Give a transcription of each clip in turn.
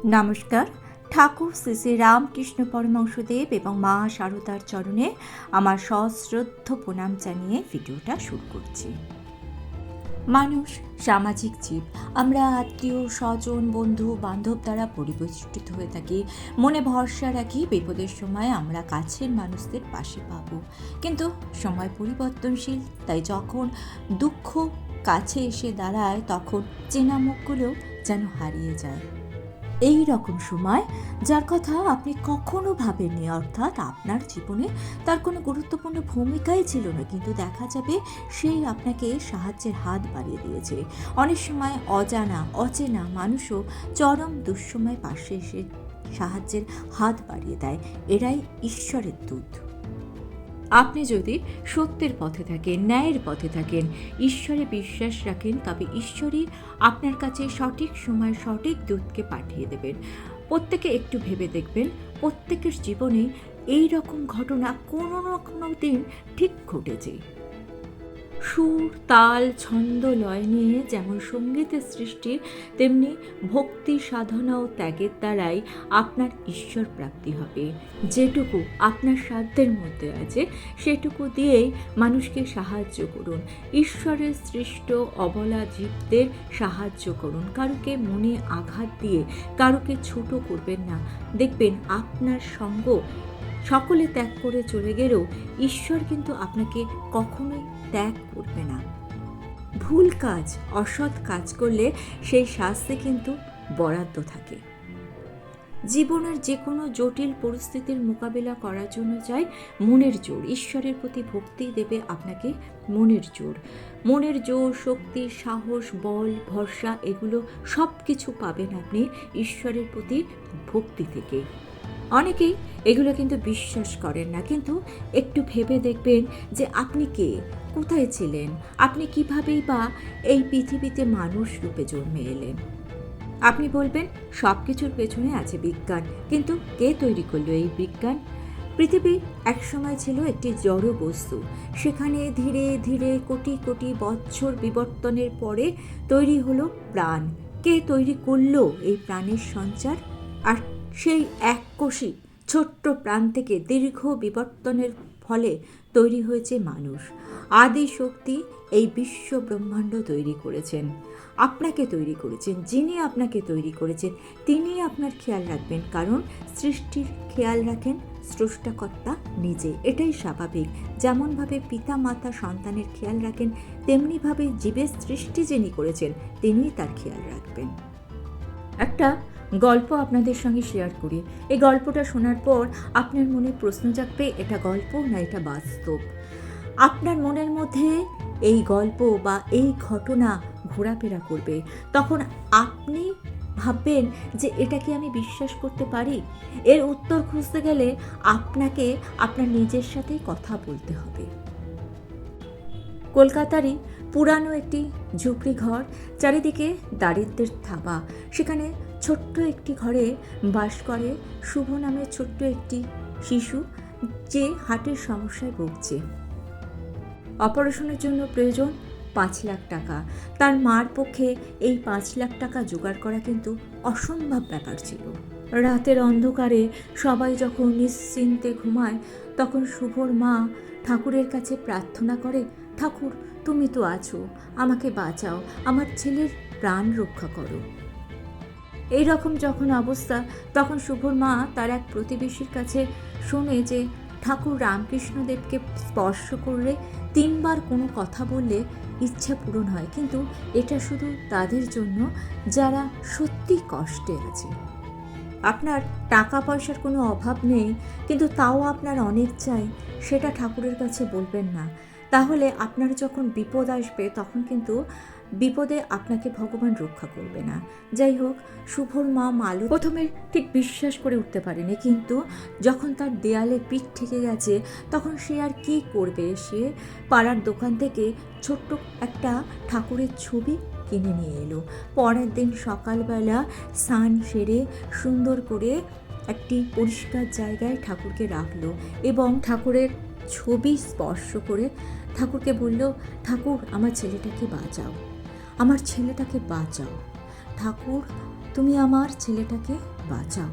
নমস্কার। ঠাকুর শ্রী শ্রী রামকৃষ্ণ পরমহংসদেব এবং মা শারদার চরণে আমার সশ্রদ্ধ প্রণাম জানিয়ে ভিডিওটা শুরু করছি। মানুষ সামাজিক জীব। আমরা আত্মীয় স্বজন বন্ধু বান্ধব দ্বারা পরিবেষ্টিত হয়ে থাকি। মনে ভরসা রাখি বিপদের সময় আমরা কাছের মানুষদের পাশে পাব। কিন্তু সময় পরিবর্তনশীল, তাই যখন দুঃখ কাছে এসে দাঁড়ায় তখন চেনা মুখগুলো যেন হারিয়ে যায়। এই রকম সময় যার কথা আপনি কখনো ভাবেননি, অর্থাৎ আপনার জীবনে তার কোনো গুরুত্বপূর্ণ ভূমিকাই ছিল না, কিন্তু দেখা যাবে সেই আপনাকে সাহায্যের হাত বাড়িয়ে দিয়েছে। অনেক সময় অচেনা মানুষও চরম দুঃসময় পাশে এসে সাহায্যের হাত বাড়িয়ে দেয়। এরাই ঈশ্বরের দূত। আপনি যদি সত্যের পথে থাকেন, ন্যায়ের পথে থাকেন, ঈশ্বরে বিশ্বাস রাখেন, তবে ঈশ্বরই আপনার কাছে সঠিক সময় সঠিক দূতকে পাঠিয়ে দেবেন। প্রত্যেকে একটু ভেবে দেখবেন, প্রত্যেকের জীবনে এই রকম ঘটনা কোনো না কোনো দিন ঠিক ঘটেছে। সুর তাল ছন্দ লয় নিয়ে যেমন সঙ্গীতের সৃষ্টি, তেমনি ভক্তি সাধনা ও ত্যাগের দ্বারাই আপনার ঈশ্বর প্রাপ্তি হবে। যেটুকু আপনার সাধ্যের মধ্যে আছে সেটুকু দিয়েই মানুষকে সাহায্য করুন। ঈশ্বরের সৃষ্ট অবলা জীবদের সাহায্য করুন। কারুকে মনে আঘাত দিয়ে কারুকে ছোট করবেন না। দেখবেন আপনার সঙ্গ সকলে ত্যাগ করে চলে গেলেও ঈশ্বর কিন্তু আপনাকে কখনোই ত্যাগ করবে না। ভুল কাজ, অসৎ কাজ করলে সেই শাস্তি কিন্তু বরাদ্দ থাকে। জীবনের যে কোনো জটিল পরিস্থিতির মোকাবিলা করার জন্য চাই মনের জোর। ঈশ্বরের প্রতি ভক্তি দেবে আপনাকে মনের জোর। মনের জোর, শক্তি, সাহস, বল, ভরসা, এগুলো সব কিছু পাবেন আপনি ঈশ্বরের প্রতি ভক্তি থেকে। অনেকেই এগুলো কিন্তু বিশ্বাস করেন না, কিন্তু একটু ভেবে দেখবেন যে আপনি কে, কোথায় ছিলেন, আপনি কীভাবেই বা এই পৃথিবীতে মানুষ রূপে জন্মে এলেন। আপনি বলবেন সব কিছুর পেছনে আছে বিজ্ঞান, কিন্তু কে তৈরি করলো এই বিজ্ঞান? পৃথিবী একসময় ছিল একটি জড় বস্তু, সেখানে ধীরে ধীরে কোটি কোটি বৎসর বিবর্তনের পরে তৈরি হলো প্রাণ। কে তৈরি করলো এই প্রাণের সঞ্চার? আর সেই এককোষী ছোট্ট প্রাণ থেকে দীর্ঘ বিবর্তনের ফলে তৈরি হয়েছে মানুষ। আদি শক্তি এই বিশ্ব ব্রহ্মাণ্ড তৈরি করেছেন, আপনাকে তৈরি করেছেন। যিনি আপনাকে তৈরি করেছেন তিনি আপনার খেয়াল রাখবেন, কারণ সৃষ্টির খেয়াল রাখেন স্রষ্টাকর্তা নিজে। এটাই স্বাভাবিক। যেমনভাবে পিতা মাতা সন্তানের খেয়াল রাখেন, তেমনিভাবে জীবের সৃষ্টি যিনি করেছেন তিনিই তার খেয়াল রাখবেন। একটা গল্প আপনাদের সঙ্গে শেয়ার করি। এই গল্পটা শোনার পর আপনার মনে প্রশ্ন জাগবে, এটা গল্প না এটা বাস্তব। আপনার মনের মধ্যে এই গল্প বা এই ঘটনা ঘোরাফেরা করবে। তখন আপনি ভাববেন যে এটা কি আমি বিশ্বাস করতে পারি? এর উত্তর খুঁজতে গেলে আপনাকে আপনার নিজের সাথেই কথা বলতে হবে। কলকাতারই পুরানো একটি ঝুপড়ি ঘর, চারিদিকে দারিদ্র্যের থাবা। সেখানে ছোট্ট একটি ঘরে বাস করে শুভ নামের ছোট্ট একটি শিশু, যে হার্টের সমস্যায় ভুগছে। অপারেশনের জন্য প্রয়োজন 5 লাখ টাকা। তার মার পক্ষে এই 5 লাখ টাকা জোগাড় করা কিন্তু অসম্ভব ব্যাপার ছিল। রাতের অন্ধকারে সবাই যখন নিশ্চিন্তে ঘুমায়, তখন শুভর মা ঠাকুরের কাছে প্রার্থনা করে, ঠাকুর তুমি তো আছো, আমাকে বাঁচাও, আমার ছেলের প্রাণ রক্ষা করো। এই রকম যখন অবস্থা, তখন শুভর মা তার এক প্রতিবেশীর কাছে শোনে যে ঠাকুর রামকৃষ্ণদেবকে স্পর্শ করলে 3 বার কোনো কথা বললে ইচ্ছা পূরণ হয়। কিন্তু এটা শুধু তাদের জন্য যারা সত্যি কষ্টে আছে। আপনার টাকা পয়সার কোনো অভাব নেই, কিন্তু তাও আপনার অনেক চাই, সেটা ঠাকুরের কাছে বলবেন না। তাহলে আপনার যখন বিপদ আসবে তখন কিন্তু বিপদে আপনাকে ভগবান রক্ষা করবে না। যাই হোক, শুভর মা মালু প্রথমে ঠিক বিশ্বাস করে উঠতে পারেনি, কিন্তু যখন তার দেয়ালে পিঠ ঠেকে গেছে তখন সে আর কি করবে। সে পাড়ার দোকান থেকে ছোট্ট একটা ঠাকুরের ছবি কিনে নিয়ে এলো। পরের দিন সকালবেলা স্নান সেরে সুন্দর করে একটি পরিষ্কার জায়গায় ঠাকুরকে রাখলো এবং ঠাকুরের ছবি স্পর্শ করে ঠাকুরকে বলল, ঠাকুর আমার ছেলেটাকে বাঁচাও, আমার ছেলেটাকে বাঁচাও। ঠাকুর তুমি আমার ছেলেটাকে বাঁচাও।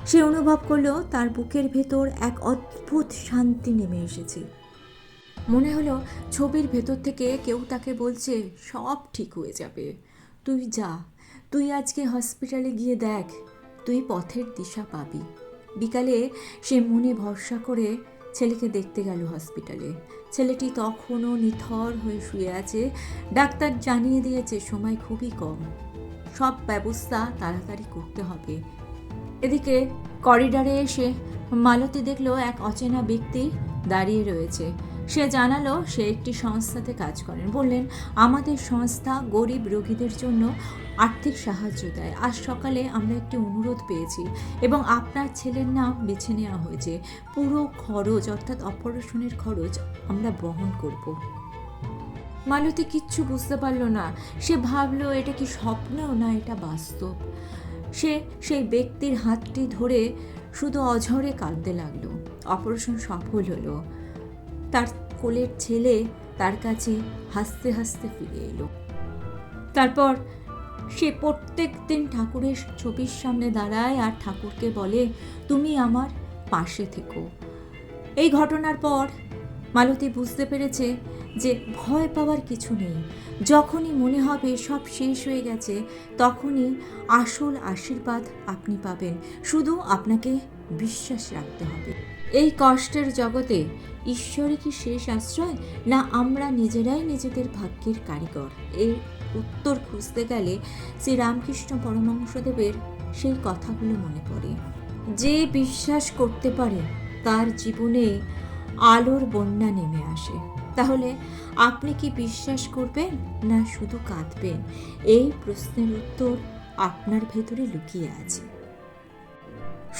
সে অনুভব করলো তার বুকের ভেতর এক অদ্ভুত শান্তি নেমে এসেছে। মনে হলো ছবির ভেতর থেকে কেউ তাকে বলছে সব ঠিক হয়ে যাবে, তুই যা, তুই আজকে হসপিটালে গিয়ে দেখ, তুই পথের দিশা পাবি। বিকালে সে মনে ভরসা করে ছেলেকে দেখতে গেল হসপিটালে। ছেলেটি তখনও নিথর হয়ে শুয়ে আছে। ডাক্তার জানিয়ে দিয়েছে সময় খুবই কম, সব ব্যবস্থা তাড়াতাড়ি করতে হবে। এদিকে করিডরে এসে মালতী দেখলো এক অচেনা ব্যক্তি দাঁড়িয়ে রয়েছে। সে জানালো সে একটি সংস্থাতে কাজ করেন। বললেন, আমাদের সংস্থা গরিব রোগীদের জন্য আর্থিক সাহায্য দেয়। আজ সকালে আমরা একটি অনুরোধ পেয়েছি এবং আপনার ছেলের নাম বেছে নেওয়া হয়েছে। পুরো খরচ অর্থাৎ অপারেশনের খরচ আমরা বহন করব। মালতী কিচ্ছু বুঝতে পারল না। সে ভাবলো এটা কি স্বপ্ন না এটা বাস্তব। সে সেই ব্যক্তির হাতটি ধরে শুধু অঝরে কাঁদতে লাগলো। অপারেশন সফল হলো। তার কোলের ছেলে তার কাছে হাসতে হাসতে ফিরে এলো। তারপর সে প্রত্যেক দিন ঠাকুরের ছবির সামনে দাঁড়ায় আর ঠাকুরকে বলে, তুমি আমার পাশে থেকো। এই ঘটনার পর মালতী বুঝতে পেরেছে যে ভয় পাওয়ার কিছু নেই। যখনই মনে হবে সব শেষ হয়ে গেছে, তখনই আসল আশীর্বাদ আপনি পাবেন। শুধু আপনাকে বিশ্বাস রাখতে হবে। এই কষ্টের জগতে ঈশ্বরই কি শেষ আশ্রয়, না আমরা নিজেরাই নিজেদের ভাগ্যের কারিগর? এই উত্তর খুঁজতে গেলে শ্রী রামকৃষ্ণ পরমহংসদেবের সেই কথাগুলো মনে পড়ে। যে বিশ্বাস করতে পারে তার জীবনে আলোর বন্যা নেমে আসে। তাহলে আপনি কি বিশ্বাস করবেন না শুধু কাঁদবেন? এই প্রশ্নের উত্তর আপনার ভেতরে লুকিয়ে আছে।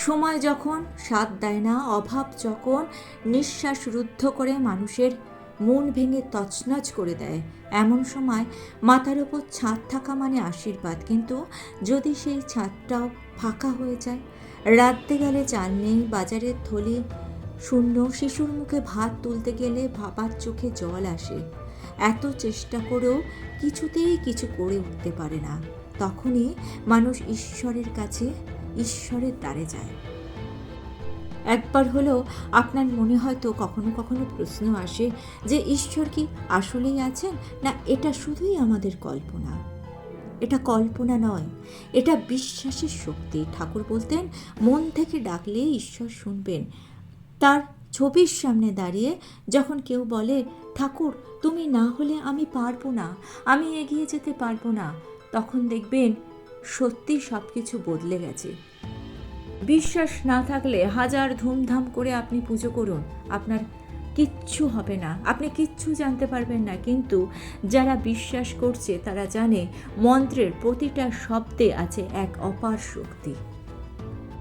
সময় যখন সাথ দেয় না, অভাব যখন নিঃশ্বাস রুদ্ধ করে মানুষের মন ভেঙে তছনছ করে দেয়, এমন সময় মাথার ওপর ছাদ থাকা মানে আশীর্বাদ। কিন্তু যদি সেই ছাদটাও ফাঁকা হয়ে যায়, রাঁধতে গেলে চাল নেই, বাজারের থলি শূন্য, শিশুর মুখে ভাত তুলতে গেলে বাবার চোখে জল আসে, এত চেষ্টা করেও কিছুতেই কিছু করে উঠতে পারে না, তখনই মানুষ ঈশ্বরের কাছে, ঈশ্বরের দ্বারে যায়। একবার হলেও আপনার মনে হয়তো কখনো কখনো প্রশ্ন আসে যে ঈশ্বর কি আসলেই আছেন, না এটা শুধুই আমাদের কল্পনা? এটা কল্পনা নয়, এটা বিশ্বাসের শক্তি। ঠাকুর বলতেন, মন থেকে ডাকলে ঈশ্বর শুনবেন। তার ছবির সামনে দাঁড়িয়ে যখন কেউ বলে, ঠাকুর তুমি না হলে আমি পারবো না, আমি এগিয়ে যেতে পারবো না, তখন দেখবেন সত্যি সব কিছু বদলে গেছে। বিশ্বাস না থাকলে হাজার ধুমধাম করে আপনি পুজো করুন, আপনার কিচ্ছু হবে না, আপনি কিচ্ছু জানতে পারবেন না। কিন্তু যারা বিশ্বাস করছে তারা জানে মন্ত্রের প্রতিটা শব্দে আছে এক অপার শক্তি।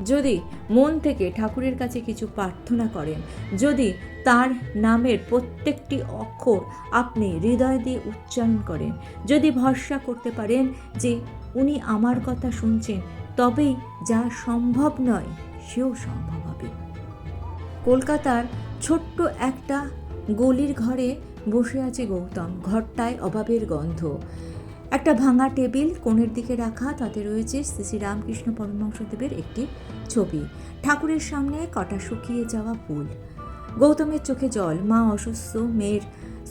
যদি মন থেকে ঠাকুরের কাছে কিছু প্রার্থনা করেন, যদি তার নামের প্রত্যেকটি অক্ষর আপনি হৃদয় দিয়ে উচ্চারণ করেন, যদি ভরসা করতে পারেন যে উনি আমার কথা শুনছেন, তবেই যা সম্ভব নয় সেও সম্ভব হবে। কলকাতার ছোট্ট একটা গলির ঘরে বসে আছে গৌতম। ঘরটায় অভাবের গন্ধ। একটা ভাঙা টেবিল কোণের দিকে রাখা, তাতে রয়েছে শ্রী শ্রী রামকৃষ্ণ পরমহংসদেবের একটি ছবি। ঠাকুরের সামনে কটা শুকিয়ে যাওয়া ফুল। গৌতমের চোখে জল। মা অসুস্থ, মেয়ের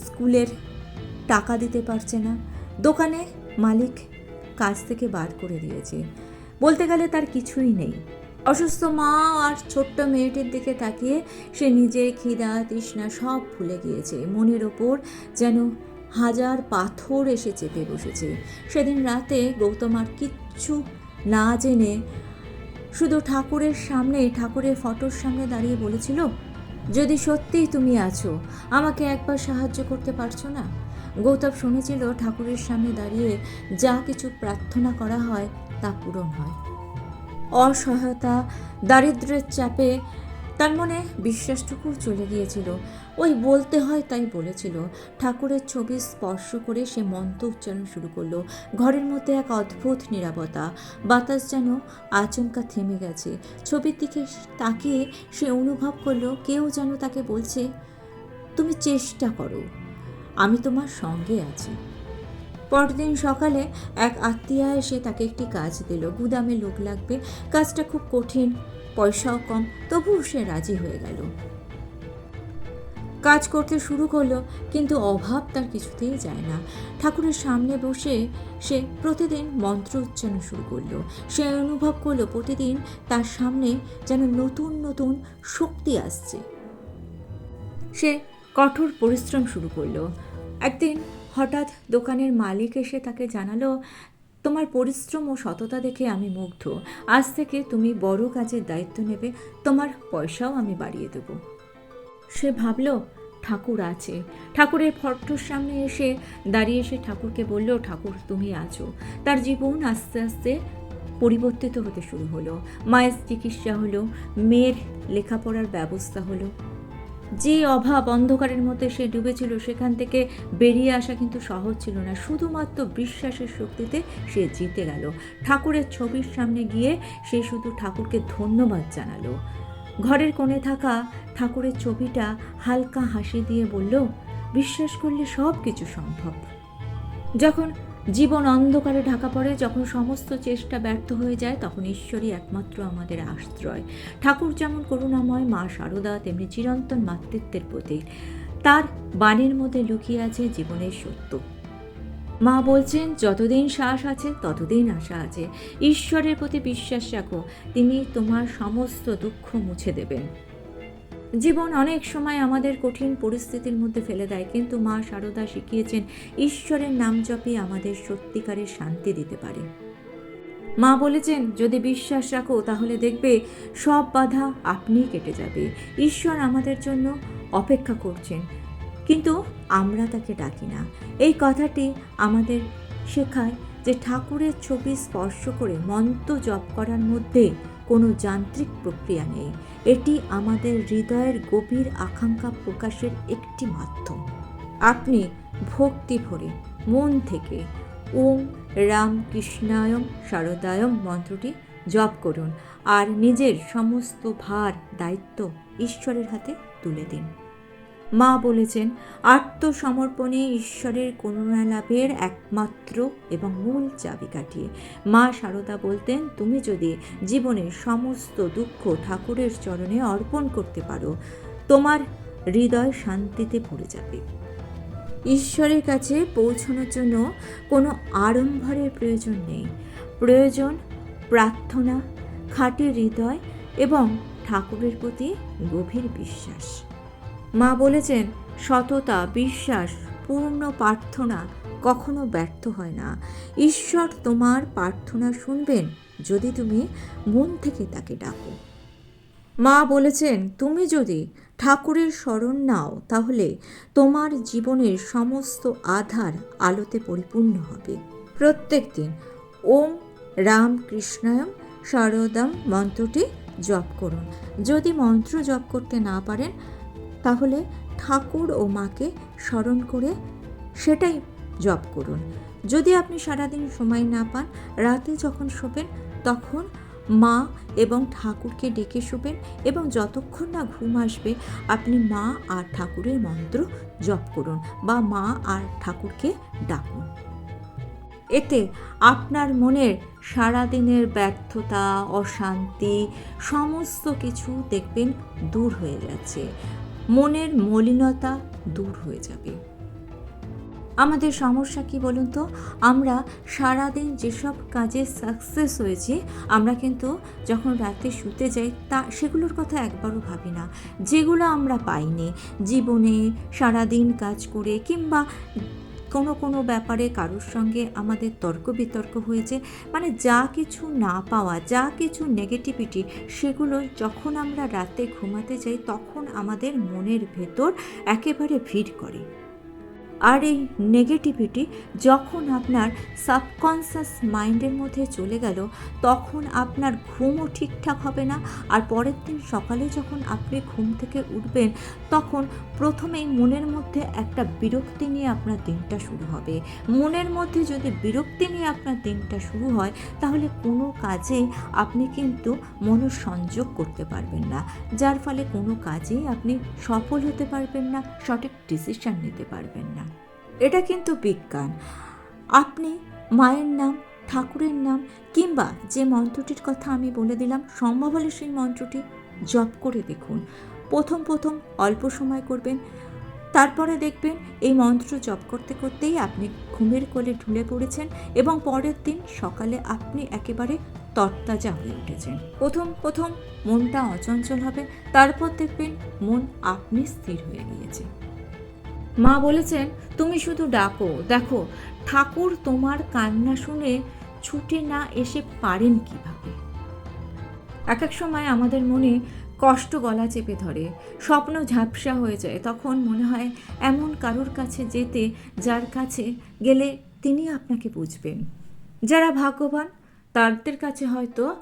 স্কুলের টাকা দিতে পারছে না, দোকানে মালিক কাজ থেকে বার করে দিয়েছে, বলতে গেলে তার কিছুই নেই। অসুস্থ মা আর ছোট্ট মেয়েটির দিকে তাকিয়ে সে নিজের খিদা তৃষ্ণা সব ভুলে গিয়েছে। মনের ওপর যেন হাজার পাথর এসে চেপে বসেছে। সেদিন রাতে গৌতম আর কিচ্ছু না জেনে শুধু ঠাকুরের সামনে, ঠাকুরের ফটোর সামনে দাঁড়িয়ে বলেছিল, যদি সত্যিই তুমি আছো, আমাকে একবার সাহায্য করতে পারছো না? গৌতম শুনেছিল ঠাকুরের সামনে দাঁড়িয়ে যা কিছু প্রার্থনা করা হয় তা পূরণ হয়। অসহায়তা, দারিদ্র্যের চাপে তার মনে বিশ্বাসটুকু চলে গিয়েছিল। ওই বলতে হয় তাই বলেছিল। ঠাকুরের ছবি স্পর্শ করে সে মন্ত্র উচ্চারণ শুরু করলো। ঘরের মধ্যে এক অদ্ভুত নীরবতা, বাতাস যেন আচমকা থেমে গেছে। ছবির দিকে তাকিয়ে সে অনুভব করলো কেউ যেন তাকে বলছে, তুমি চেষ্টা করো, আমি তোমার সঙ্গে আছি। পরদিন সকালে এক আত্মীয়া এসে তাকে একটি কাজ দিল। গুদামে লোক লাগবে, কাজটা খুব কঠিন, পয়সাও কম, তবুও সে রাজি হয়ে গেল। কাজ করতে শুরু করলো, কিন্তু অভাব তার কিছুতেই যায় না। ঠাকুরের সামনে বসে সে প্রতিদিন মন্ত্র উচ্চারণ শুরু করলো। সে অনুভব করলো প্রতিদিন তার সামনে যেন নতুন নতুন শক্তি আসছে। সে কঠোর পরিশ্রম শুরু করলো। একদিন হঠাৎ দোকানের মালিক এসে তাকে জানালো, তোমার পরিশ্রম ও সততা দেখে আমি মুগ্ধ। আজ থেকে তুমি বড় কাজের দায়িত্ব নেবে, তোমার পয়সাও আমি বাড়িয়ে দেব। সে ভাবল ঠাকুর আছে। ঠাকুরের ফটোর সামনে এসে দাঁড়িয়ে সে ঠাকুরকে বলল, ঠাকুর তুমি আছো। তার জীবন আস্তে আস্তে পরিবর্তিত হতে শুরু হলো। মায়ের চিকিৎসা হলো, মেয়ের লেখাপড়ার ব্যবস্থা হলো। যে অভাব অন্ধকারের মধ্যে সে ডুবেছিল সেখান থেকে বেরিয়ে আসা কিন্তু সহজ ছিল না। শুধুমাত্র বিশ্বাসের শক্তিতে সে জিতে গেল। ঠাকুরের ছবির সামনে গিয়ে সে শুধু ঠাকুরকে ধন্যবাদ জানালো। ঘরের কোণে থাকা ঠাকুরের ছবিটা হালকা হাসি দিয়ে বলল, বিশ্বাস করলে সব কিছু সম্ভব। যখন জীবন অন্ধকারে ঢাকা পড়ে, যখন সমস্ত চেষ্টা ব্যর্থ হয়ে যায়, তখন ঈশ্বরই একমাত্র আমাদের আশ্রয়। ঠাকুর যেমন করুণাময়, মা শারদা তেমনি চিরন্তন মাতৃত্বের প্রতীক। তার বাণীর মধ্যে লুকিয়ে আছে জীবনের সত্য। মা বলছেন, যতদিন শ্বাস আছে ততদিন আশা আছে। ঈশ্বরের প্রতি বিশ্বাস রাখো, তিনি তোমার সমস্ত দুঃখ মুছে দেবেন। জীবন অনেক সময় আমাদের কঠিন পরিস্থিতির মধ্যে ফেলে দেয়, কিন্তু মা শারদা শিখিয়েছেন ঈশ্বরের নাম জপই আমাদের সত্যিকারের শান্তি দিতে পারে। মা বলেছেন, যদি বিশ্বাস রাখো তাহলে দেখবে সব বাধা আপনিই কেটে যাবে। ঈশ্বর আমাদের জন্য অপেক্ষা করছেন, কিন্তু আমরা তাকে ডাকি না। এই কথাটি আমাদের শেখায় যে ঠাকুরের ছবি স্পর্শ করে মন্ত্র জপ করার মধ্যে কোনো যান্ত্রিক প্রক্রিয়া নেই। এটি আমাদের হৃদয়ের গভীর আকাঙ্ক্ষা প্রকাশের একটি মাধ্যম। আপনি ভক্তি ভরে মন থেকে ওম রাম কৃষ্ণায়ম শারদায়ম মন্ত্রটি জপ করুন আর নিজের সমস্ত ভার দায়িত্ব ঈশ্বরের হাতে তুলে দিন। মা বলেছেন, আত্মসমর্পণে ঈশ্বরের করুণা লাভের একমাত্র এবং মূল চাবিকাঠি। মা শারদা বলতেন, তুমি যদি জীবনের সমস্ত দুঃখ ঠাকুরের চরণে অর্পণ করতে পারো, তোমার হৃদয় শান্তিতে ভরে যাবে। ঈশ্বরের কাছে পৌঁছানোর জন্য কোনো আড়ম্বরের প্রয়োজন নেই। প্রয়োজন প্রার্থনা, খাঁটি হৃদয় এবং ঠাকুরের প্রতি গভীর বিশ্বাস। মা বলেছেন, সততা, বিশ্বাস, পূর্ণ প্রার্থনা কখনো ব্যর্থ হয় না। ঈশ্বর তোমার প্রার্থনা শুনবেন যদি তুমি মন থেকে তাকে ডাকো। মা বলেছেন, তুমি যদি ঠাকুরের শরণ নাও তাহলে তোমার জীবনের সমস্ত আধার আলোতে পরিপূর্ণ হবে। প্রত্যেক দিন ওম রাম কৃষ্ণায়ম শারদাম মন্ত্রটি জপ করুন। যদি মন্ত্র জপ করতে না পারেন তাহলে ঠাকুর ও মাকে স্মরণ করে সেটাই জপ করুন। যদি আপনি সারাদিন সময় না পান, রাতে যখন শোবেন তখন মা এবং ঠাকুরকে ডেকে শোবেন এবং যতক্ষণ না ঘুম আসবে আপনি মা আর ঠাকুরের মন্ত্র জপ করুন বা মা আর ঠাকুরকে ডাকুন। এতে আপনার মনের সারাদিনের ব্যর্থতা, অশান্তি সমস্ত কিছু দেখবেন দূর হয়ে যাচ্ছে। মনের মলিনতা দূর হয়ে যাবে। আমাদের সমস্যা কি বলুন তো, আমরা সারাদিন যেসব কাজে সাকসেস হয়েছি আমরা কিন্তু যখন রাতে শুতে যাই সেগুলোর কথা একবারও ভাবি না। যেগুলো আমরা পাইনি জীবনে সারাদিন কাজ করে, কিংবা কোনো ব্যাপারে কারোর সঙ্গে আমাদের তর্ক বিতর্ক হয়েছে, মানে যা কিছু না পাওয়া, যা কিছু নেগেটিভিটি, সেগুলো যখন আমরা রাতে ঘুমাতে যাই তখন আমাদের মনের ভেতর একেবারে ভিড় করে। আর এই নেগেটিভিটি যখন আপনার সাবকনসিয়াস মাইন্ডের মধ্যে চলে গেল তখন আপনার ঘুমও ঠিকঠাক হবে না। আর পরের দিন সকালে যখন আপনি ঘুম থেকে উঠবেন তখন প্রথমেই মনের মধ্যে একটা বিরক্তি নিয়ে আপনার দিনটা শুরু হবে। মনের মধ্যে যদি বিরক্তি নিয়ে আপনার দিনটা শুরু হয় তাহলে কোনো কাজে আপনি কিন্তু মনোসংযোগ করতে পারবেন না, যার ফলে কোনো কাজেই আপনি সফল হতে পারবেন না, সঠিক ডিসিশন নিতে পারবেন না। এটা কিন্তু বিজ্ঞান। আপনি মায়ের নাম, ঠাকুরের নাম কিংবা যে মন্ত্রটির কথা আমি বলে দিলাম, সম্ভব হলে সেই মন্ত্রটি জপ করে দেখুন। প্রথম অল্প সময় করবেন, তারপরে দেখবেন এই মন্ত্র জপ করতে করতেই আপনি ঘুমের কোলে ঢুলে পড়েছেন এবং পরের দিন সকালে আপনি একেবারে তরতাজা হয়ে উঠেছেন। প্রথম মনটা অচঞ্চল হবে, তারপর দেখবেন মন আপনি স্থির হয়ে গিয়েছে। মা বলেছেন, তুমি শুধু ডাকো, দেখো ঠাকুর তোমার কান্না শুনে ছুটে না এসে পারেন কিভাবে। এক সময় আমাদের মনে কষ্ট গলা চেপে ধরে, স্বপ্ন ঝাপসা হয়ে যায়, তখন মনে হয় এমন কারোর কাছে যেতে যার কাছে গেলে তিনি আপনাকে বুঝবেন। যারা ভাগ্যবান তাদের কাছে হয়তো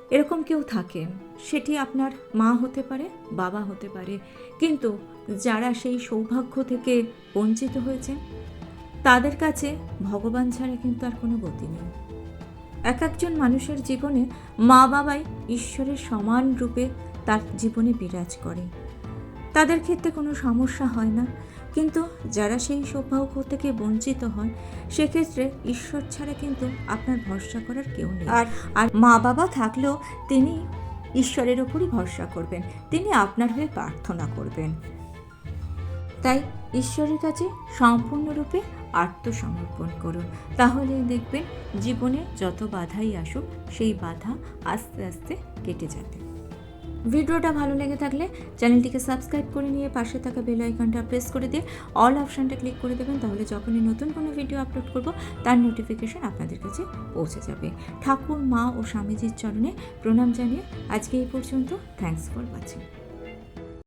এরকম কেউ থাকেন, সেটি আপনার মা হতে পারে, বাবা হতে পারে, কিন্তু যারা সেই সৌভাগ্য থেকে বঞ্চিত হয়েছেন তাদের কাছে ভগবান ছাড়া কিন্তু আর কোনো গতি নেই। একজন মানুষের জীবনে মা বাবাই ঈশ্বরের সমান রূপে তার জীবনে বিরাজ করে, তাদের ক্ষেত্রে কোনো সমস্যা হয় না। কিন্তু যারা সেই সৌভাগ্য থেকে বঞ্চিত হয় সেক্ষেত্রে ঈশ্বর ছাড়া কিন্তু আপনার ভরসা করার কেউ নেই। আর মা বাবা থাকলেও তিনি ঈশ্বরের ওপরই ভরসা করবেন, তিনি আপনার হয়ে প্রার্থনা করবেন। তাই ঈশ্বরের কাছে সম্পূর্ণরূপে আত্মসমর্পণ করুন, তাহলে দেখবেন জীবনে যত বাধাই আসুক সেই বাধা আস্তে আস্তে কেটে যাবে। ভিডিওটা ভালো লেগে থাকলে চ্যানেলটিকে সাবস্ক্রাইব করে নিয়ে পাশে থাকা বেল আইকনটা প্রেস করে দিয়ে অল অপশানটা ক্লিক করে দেবেন, তাহলে যখনই নতুন কোনো ভিডিও আপলোড করব তার নোটিফিকেশন আপনাদের কাছে পৌঁছে যাবে। ঠাকুর, মা ও স্বামীজির চরণে প্রণাম জানিয়ে আজকে এই পর্যন্ত। Thanks for watching.